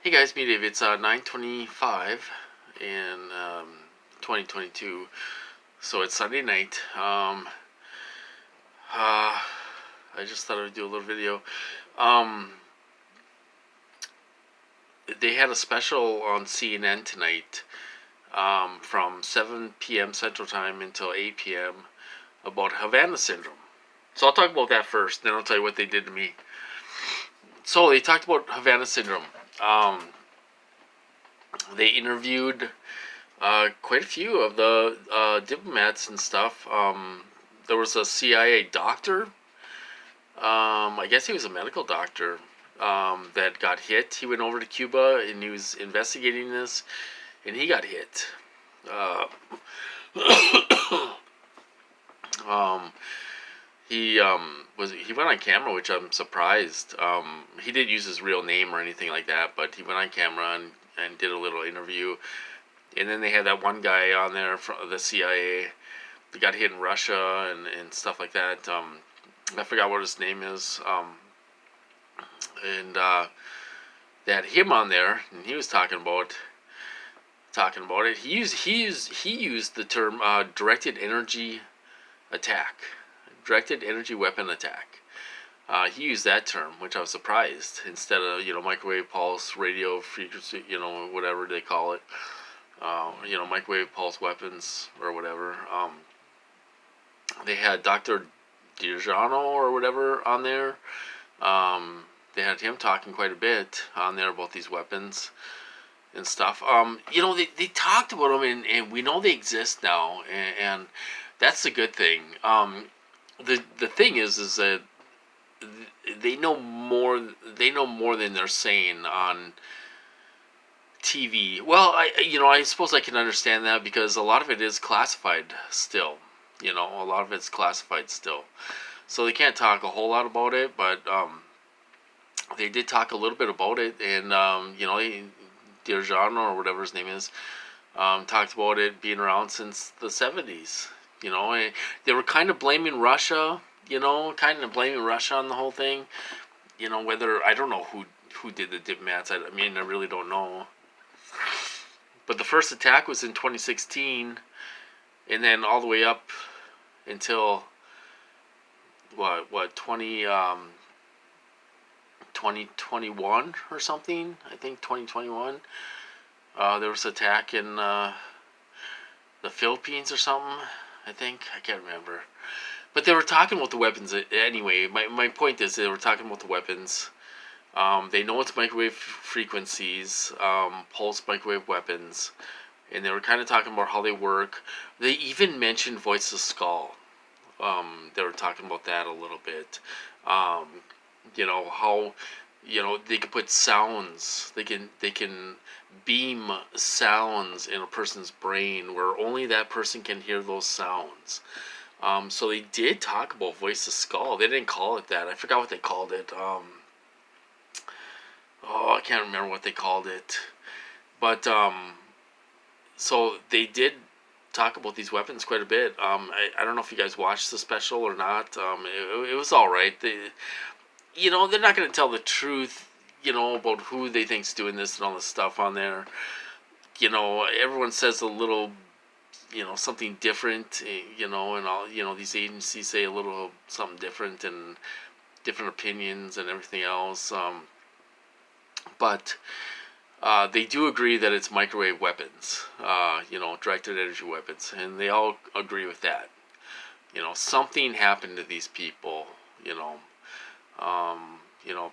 Hey guys, me Dave. It's 9:25 in 2022, so it's Sunday night. Uh, I just thought I would do a little video. Um, they had a special on CNN tonight from 7 p.m. Central Time until 8 p.m. about Havana syndrome. So I'll talk about that first, then I'll tell you what they did to me. So they talked about Havana syndrome. Um, they interviewed quite a few of the diplomats and stuff. There was a CIA doctor. I guess he was a medical doctor that got hit. He went over to Cuba and he was investigating this, and he got hit. Uh, um, he went on camera, which I'm surprised. He didn't use his real name or anything like that, but he went on camera and did a little interview. And then they had that one guy on there from the CIA that got hit in Russia and stuff like that. I forgot what his name is. And they had him on there, and he was talking about it. He used the term directed energy attack, directed energy weapon attack. He used that term, which I was surprised, instead of microwave pulse, radio frequency, whatever they call it. Microwave pulse weapons or whatever. They had Dr. Diorgiano or whatever on there. They had him talking quite a bit on there about these weapons and stuff. They talked about them, and we know they exist now, and that's the good thing. The thing is that they know more. They know more than they're saying on TV. Well, I suppose I can understand that because a lot of it is classified still. A lot of it's classified still, so they can't talk a whole lot about it. But they did talk a little bit about it, and Dirjan or whatever his name is, talked about it being around since the 70s. And they were kind of blaming Russia. Kind of blaming Russia on the whole thing. Whether I don't know who did the diplomats. I mean, I really don't know. But the first attack was in 2016, and then all the way up until what 2021 or something. I think 2021. There was an attack in the Philippines or something. I think I can't remember. But they were talking about the weapons anyway. My point is they were talking about the weapons. They know it's microwave frequencies, pulse microwave weapons, and they were kind of talking about how they work. They even mentioned voice of skull. They were talking about that a little bit. How they can put sounds. They can beam sounds in a person's brain where only that person can hear those sounds. So they did talk about voice of skull. They didn't call it that. I forgot what they called it. I can't remember what they called it. But so they did talk about these weapons quite a bit. I don't know if you guys watched the special or not. It was all right. They're not going to tell the truth. About who they think's doing this and all this stuff on there. Everyone says a little, something different. And all. These agencies say a little something different and different opinions and everything else. But they do agree that it's microwave weapons, directed energy weapons, and they all agree with that. Something happened to these people,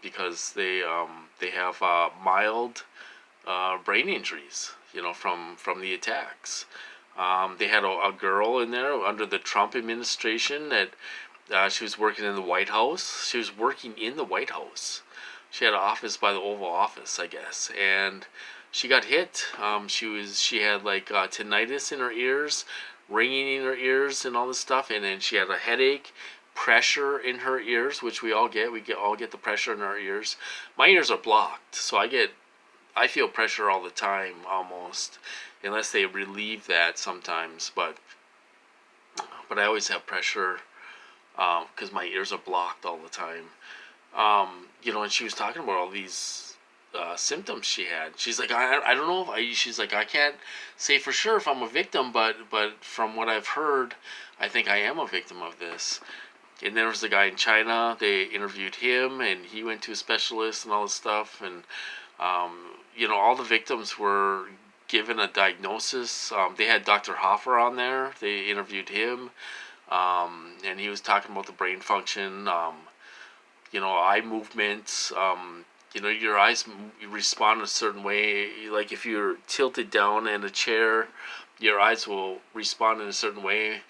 because they have mild brain injuries, from the attacks. They had a girl in there under the Trump administration that she was working in the White House. She was working in the White House. She had an office by the Oval Office, I guess, and she got hit. She had like tinnitus in her ears, ringing in her ears, and all this stuff, and then she had a headache, pressure in her ears, which we all get. All get the pressure in our ears. My ears are blocked, so I feel pressure all the time almost, unless they relieve that sometimes. But I always have pressure because my ears are blocked all the time. And she was talking about all these symptoms she had. She's like, I don't know if she's like, I can't say for sure if I'm a victim, but from what I've heard, I think I am a victim of this. And there was the guy in China. They interviewed him, and he went to a specialist and all this stuff. And all the victims were given a diagnosis. They had Dr. Hoffer on there. They interviewed him, and he was talking about the brain function. Eye movements. Your eyes respond a certain way. Like if you're tilted down in a chair, your eyes will respond in a certain way.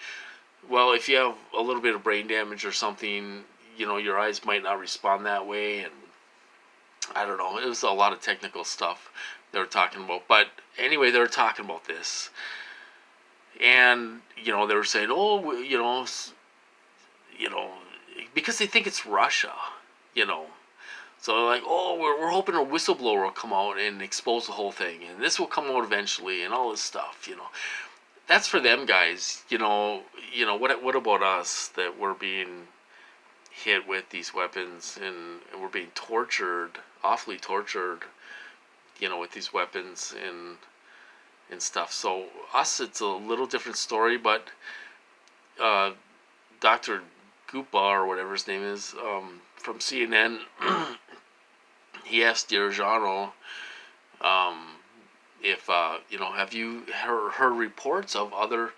Well, if you have a little bit of brain damage or something, your eyes might not respond that way. And I don't know. It was a lot of technical stuff they were talking about. But anyway, they were talking about this. And, they were saying, because they think it's Russia, So like, we're hoping a whistleblower will come out and expose the whole thing. And this will come out eventually and all this stuff, That's for them guys, what about us that we're being hit with these weapons and we're being tortured, awfully tortured, with these weapons and stuff. So us, it's a little different story, but Dr. Gupa or whatever his name is, from CNN, he asked Dirjano, if have you heard reports of other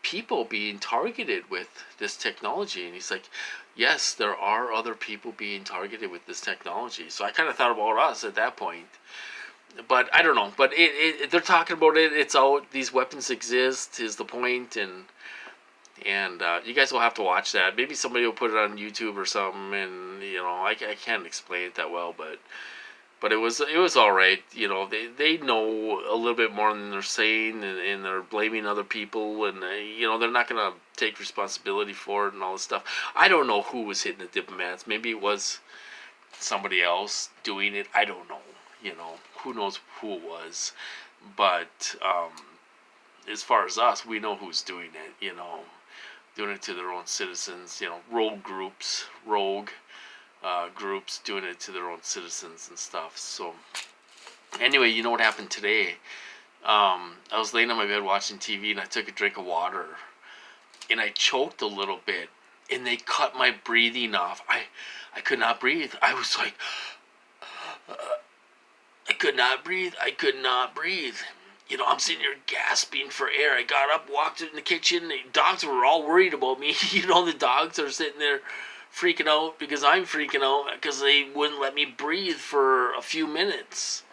people being targeted with this technology? And he's like, yes, there are other people being targeted with this technology. So I kind of thought about us at that point, but I don't know. But they're talking about it. It's out. These weapons exist. Is the point. And you guys will have to watch that. Maybe somebody will put it on YouTube or something. And I can't explain it that well, but it was all right. They know a little bit more than they're saying, and they're blaming other people, and they're not gonna take responsibility for it and all this stuff. I don't know who was hitting the diplomats. Maybe it was somebody else doing it. I don't know. Who knows who it was. But as far as us, we know who's doing it. Doing it to their own citizens. Rogue groups doing it to their own citizens and stuff. So anyway, you know what happened today? I was laying on my bed watching TV, and I took a drink of water, and I choked a little bit, and they cut my breathing off. I could not breathe. I was like, I could not breathe. I'm sitting here gasping for air. I got up, walked in the kitchen. The dogs were all worried about me. The dogs are sitting there freaking out because I'm freaking out because they wouldn't let me breathe for a few minutes.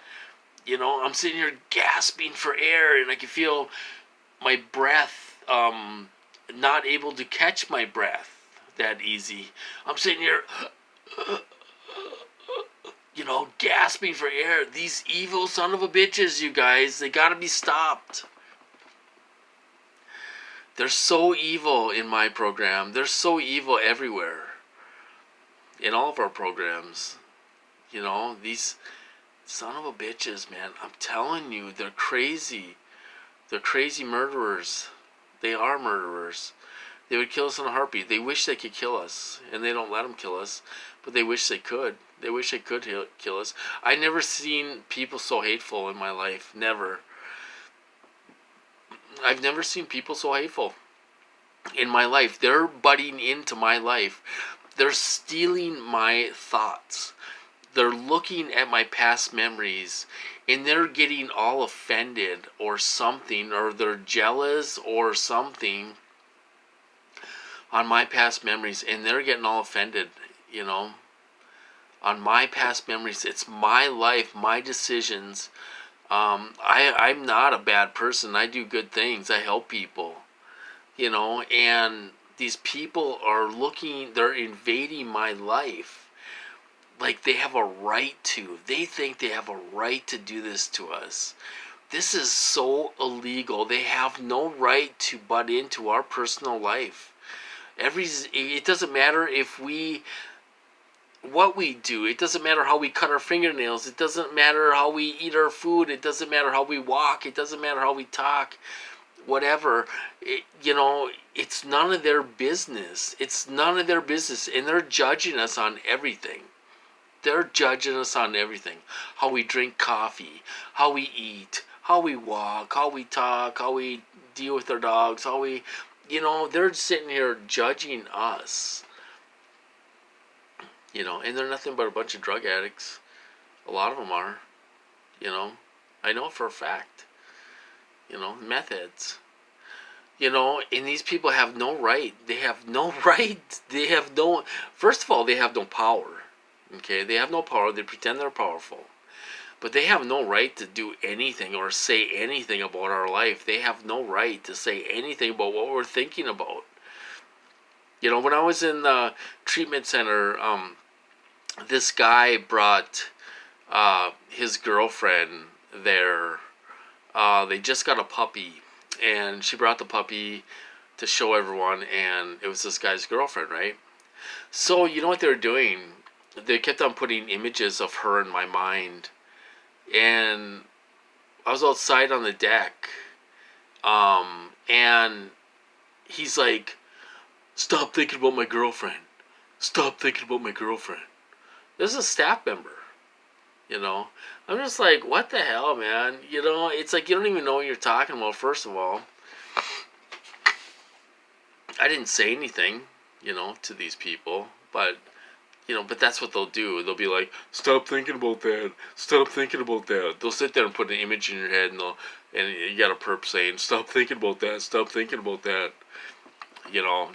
I'm sitting here gasping for air, and I can feel my breath, not able to catch my breath that easy. I'm sitting here, gasping for air. These evil son of a bitches, you guys, they gotta be stopped. They're so evil in my program. They're so evil everywhere. In all of our programs, these son of a bitches, man, I'm telling you, they're crazy. They're crazy murderers. They are murderers. They would kill us in a heartbeat. They wish they could kill us, and they don't let them kill us, but they wish they could. They wish they could kill us. I never seen people so hateful in my life. Never. I've never seen people so hateful in my life. They're butting into my life. They're stealing my thoughts. They're looking at my past memories, and they're getting all offended or something, or they're jealous or something on my past memories, and they're getting all offended, on my past memories. It's my life, my decisions. I'm not a bad person. I do good things. I help people, and these people are they're invading my life like they have a right to. They think they have a right to do this to us. This is so illegal. They have no right to butt into our personal life. It doesn't matter what we do. It doesn't matter how we cut our fingernails. It doesn't matter how we eat our food. It doesn't matter how we walk. It doesn't matter how we talk. Whatever. It's none of their business. It's none of their business. And they're judging us on everything. They're judging us on everything. How we drink coffee, how we eat, how we walk, how we talk, how we deal with our dogs, how we, they're sitting here judging us. And they're nothing but a bunch of drug addicts. A lot of them are. You know, I know for a fact. Meth heads. And these people have no right. They have no right. They have no. First of all, they have no power. Okay, they have no power. They pretend they're powerful. But they have no right to do anything or say anything about our life. They have no right to say anything about what we're thinking about. When I was in the treatment center, this guy brought his girlfriend there. They just got a puppy, and she brought the puppy to show everyone, and it was this guy's girlfriend, right? So you know what they were doing? They kept on putting images of her in my mind, and I was outside on the deck, and he's like, "Stop thinking about my girlfriend. Stop thinking about my girlfriend." This is a staff member. I'm just like, what the hell, man? It's like you don't even know what you're talking about. First of all, I didn't say anything, to these people, but that's what they'll do. They'll be like, "Stop thinking about that. Stop thinking about that." They'll sit there and put an image in your head, and you got a perp saying, "Stop thinking about that. Stop thinking about that."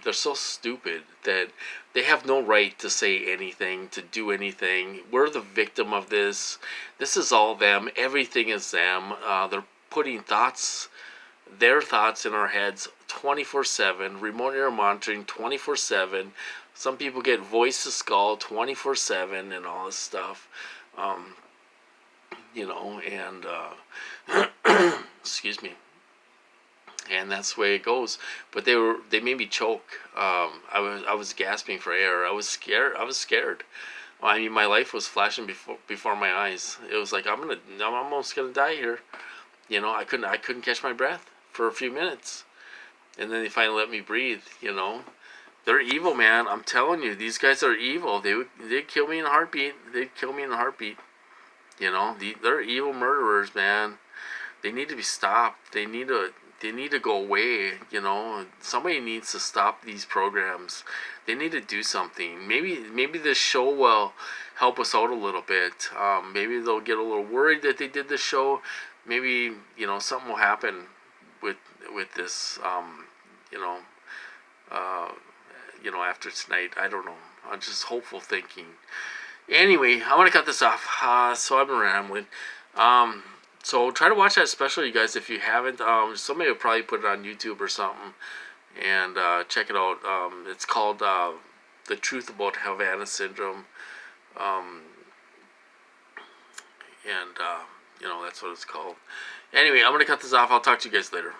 They're so stupid that they have no right to say anything, to do anything. We're the victim of this. This is all them. Everything is them. They're putting their thoughts in our heads 24/7, remote ear monitoring 24/7. Some people get voice to skull 24/7 and all this stuff. And excuse me. And that's the way it goes. But they made me choke. I was gasping for air. I was scared. I mean, my life was flashing before my eyes. It was like I'm almost gonna die here. I couldn't catch my breath for a few minutes, and then they finally let me breathe. They're evil, man. I'm telling you, these guys are evil. They'd kill me in a heartbeat. They'd kill me in a heartbeat. They're evil murderers, man. They need to be stopped. They need to go away. Somebody needs to stop these programs. They need to do something. Maybe this show will help us out a little bit. Maybe they'll get a little worried that they did the show. Maybe something will happen with this. After tonight, I don't know. I'm just hopeful thinking. Anyway, I want to cut this off. So I've been rambling. So try to watch that special, you guys, if you haven't. Somebody will probably put it on YouTube or something, and check it out. It's called "The Truth About Havana Syndrome," and that's what it's called. Anyway, I'm gonna cut this off. I'll talk to you guys later.